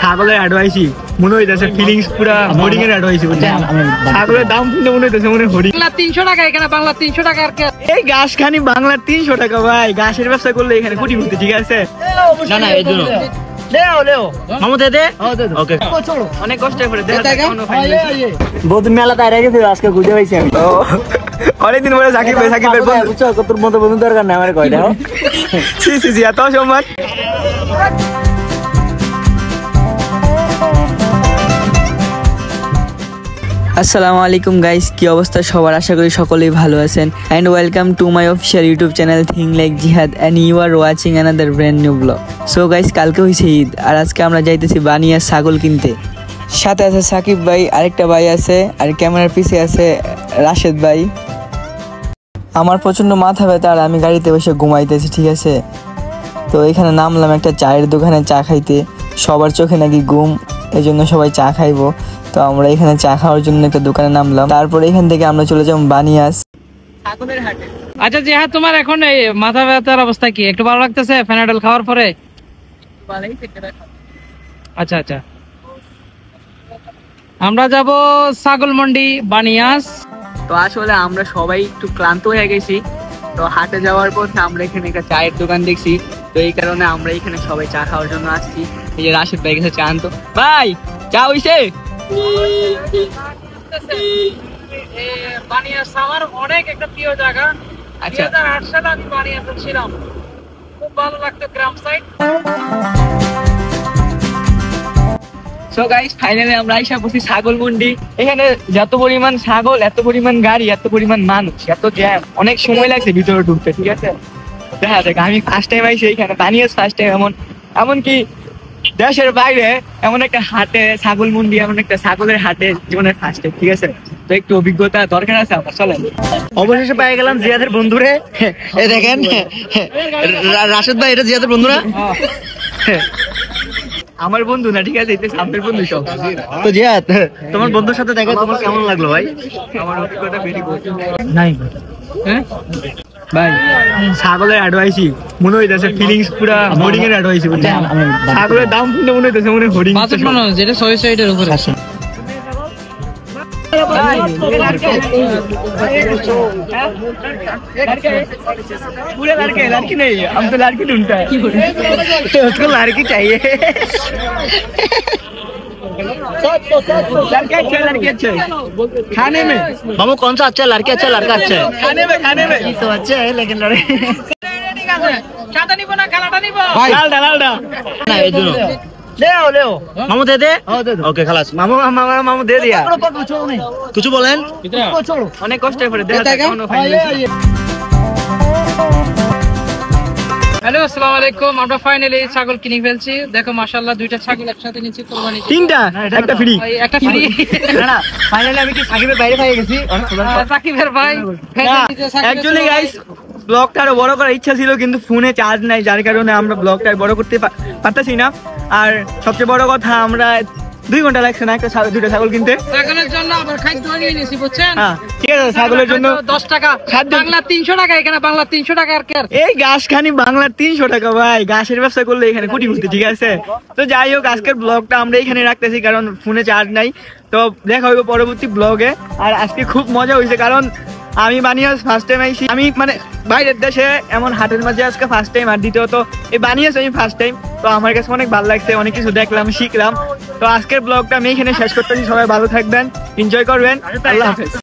ছাগলের অ্যাডভাইসই মনে হইতেছে ফিলিংস পুরা হোর্ডিং এর অ্যাডভাইসই বুঝছেন। ছাগলের দাম শুনতে মনে হইতেছে মনে হোর্ডিং। বাংলা 300 টাকা, এখানে বাংলা 300 টাকা। আর এই ঘাস খানি বাংলা 300 টাকা ভাই। ঘাসের ব্যবসা করলে এখানে কোটি কোটি। ঠিক আছে না না এই জন্য মামু দে দে। ওকে অনেক কষ্ট করে বহুত মেলা তাই রেখেছি আজকে ঘুরে পাইছি আমি। অনেকদিন পরে সাকিব ভাই বুঝছো তোর মতো বন্ধু দরকার নাই আমার কয়টা। সি সি সি এত সম্মান। আসসালামু আলাইকুম গাইস, কি অবস্থা সবার? আশা করি সকলেই ভালো আছেন and welcome to my official YouTube channel thing like Jihad and you are watching another brand new vlog. So guys, কালকে হইছে ঈদ আর আজকে আমরা যাইতেছি বানিয়া ছাগল কিনতে। সাথে আছে সাকিব ভাই, আরেকটা ভাই আছে আর ক্যামেরার পিছে আছে রাশেদ ভাই। আমার প্রচন্ড মাথা ব্যথা আর আমি গাড়িতে বসে ঘুমাইতেছি। ঠিক আছে, তো এখানে নামলাম একটা চায়ের দোকানে চা খাইতে। সবার চোখে নাকি ঘুম, এই জন্য সবাই চা খাইবো। তো আমরা এখানে চা খাওয়ার জন্য একটা দোকানে নামলাম। তারপরে এখান থেকে আমরা চলে যাব বানিয়াস ছাগলের হাটে। আচ্ছা জিহাদ, তোমার এখন এই মাথা ব্যথার অবস্থা কি? একটু ভালো লাগতেছে প্যানাডল খাওয়ার পরে? আচ্ছা আচ্ছা, আমরা যাব ছাগল মন্ডি বানিয়াস। তো আসলে আমরা সবাই একটু ক্লান্ত হয়ে গেছি। তো হাটে যাওয়ার পর আমরা এখানে একটা চায়ের দোকান দেখছি, তো এই কারণে আমরা এখানে সবাই চা খাওয়ার জন্য আসছি। এই যে রাশেদ ভাই গেছে চা আনতো। ভাই চা হইছে? বানিয়াস আমার অনেক একটা প্রিয় জায়গা। 2008 সালে আমি বানিয়াসে ছিলাম, খুব ভালো লাগতো গ্রাম সাইড। সো গাইস, ফাইনালি আমরা আইসা পড়ছি ছাগল মন্ডি। এখানে যত পরিমাণ ছাগল, এত পরিমাণ গাড়ি, এত পরিমাণ মানুষ, এত জ্যাম, অনেক সময় লাগছে ভিতরে ঢুকতে। ঠিক আছে, দেখা যাক। আমি ফার্স্ট টাইম আইসি এখানে বানিয়াস, ফার্স্ট টাইম। এমনকি দেশের বাইরে এমন একটা হাটে ছাগল মন্ডি, এমন একটা ছাগলের হাটে জীবনের ফার্স্ট টাইম। ঠিক আছে, তো একটু অভিজ্ঞতা দরকার আছে আমার। চলেন। অবশেষে পেয়ে গেলাম জিয়াদের বন্ধুরে। এই দেখেন রাশেদ ভাই, এটা জিয়াদের বন্ধুরা। আমার বন্ধু না, ঠিক আছে, এটা সামনের বন্ধু সব। তো জিয়াদ, তোমার বন্ধুর সাথে দেখা তোমার কেমন লাগলো ভাই? আমার অভিজ্ঞতা ভেরি গুড। নাই হ্যাঁ ভাই, ছাগলের অ্যাডভাইসই মনে হইতেছে ফিলিংস পুরা হোর্ডিং এর অ্যাডভাইসই বুঝছেন। ছাগলের দাম শুনতে মনে হইতেছে মনে হোর্ডিং। বাজেট মনে হয় যেটা 600 এর উপরে। पूरे लड़की नहीं है, हम तो लड़की ढूंढता है। उसको लड़की चाहिए। लड़के अच्छे खाने में। मामू कौन सा अच्छा है? लड़के अच्छा, लड़का अच्छा है? खाने में तो अच्छा है, लेकिन लड़के চাটা নিব না খালাটা নিব? लालडा ना ये दोनों ले आओ मामू दे दे। ओके खलास, मामू मामू दे दिया। कुछ बोलें? অনেক কষ্ট করে দেখা যাক কোনো ফাইনাল। হ্যালো, আসসালামু আলাইকুম। আমরা ফাইনালি ছাগল কিনে ফেলছি। দেখো মাশাআল্লাহ, দুইটা ছাগল একসাথে নিচ্ছি কুরবানি। তিনটা, একটা ফ্রি। একটা ফ্রি। না ফাইনালি আমি কি সাকিবের বাইরে পেয়ে গেছি। সাকিবের ভাই অ্যাকচুয়ালি গাইস, ব্লগটা আরো বড় করার ইচ্ছা ছিল, কিন্তু ফোনে চার্জ নাই, যার কারণে আমরা ব্লগটা বড় করতে পারতেছি না। আর সবচেয়ে বড় কথা, আমরা 2 ঘন্টা লাগছে না একটা দুইটা ছাগল কিনতে। ছাগলের জন্য আবার খাদ্য নিয়ে নিয়েছি বুঝছেন। হ্যাঁ ঠিক আছে, ছাগলের জন্য 10 টাকা, বাংলা 300 টাকা, এখানে বাংলা 300 টাকা। আর কি এই ঘাস খানি বাংলা 300 টাকা ভাই। ঘাসের ব্যবসা করলে এখানে কোটি কোটি। ঠিক আছে, তো যাই হোক, আজকের ব্লগটা আমরা এখানে রাখতেছি কারণ ফোনে চার্জ নাই। তো দেখা হইব পরবর্তী ব্লগে। আর আজকে খুব মজা হয়েছে কারণ আমি বানিয়াস ফার্স্ট টাইম আইছি। আমি মানে বাইরের দেশে এমন হাটের মাঝে আজকে ফার্স্ট টাইম, আর দ্বিতীয়ত এই বানিয়াস আমি ফার্স্ট টাইম। তো আমার কাছে অনেক ভালো লাগছে, অনেক কিছু দেখলাম, শিখলাম। তো আজকের ব্লগটা আমি এখানে শেষ করতেছি। সবাই ভালো থাকবেন, এনজয় করবেন। আল্লাহ হাফেজ।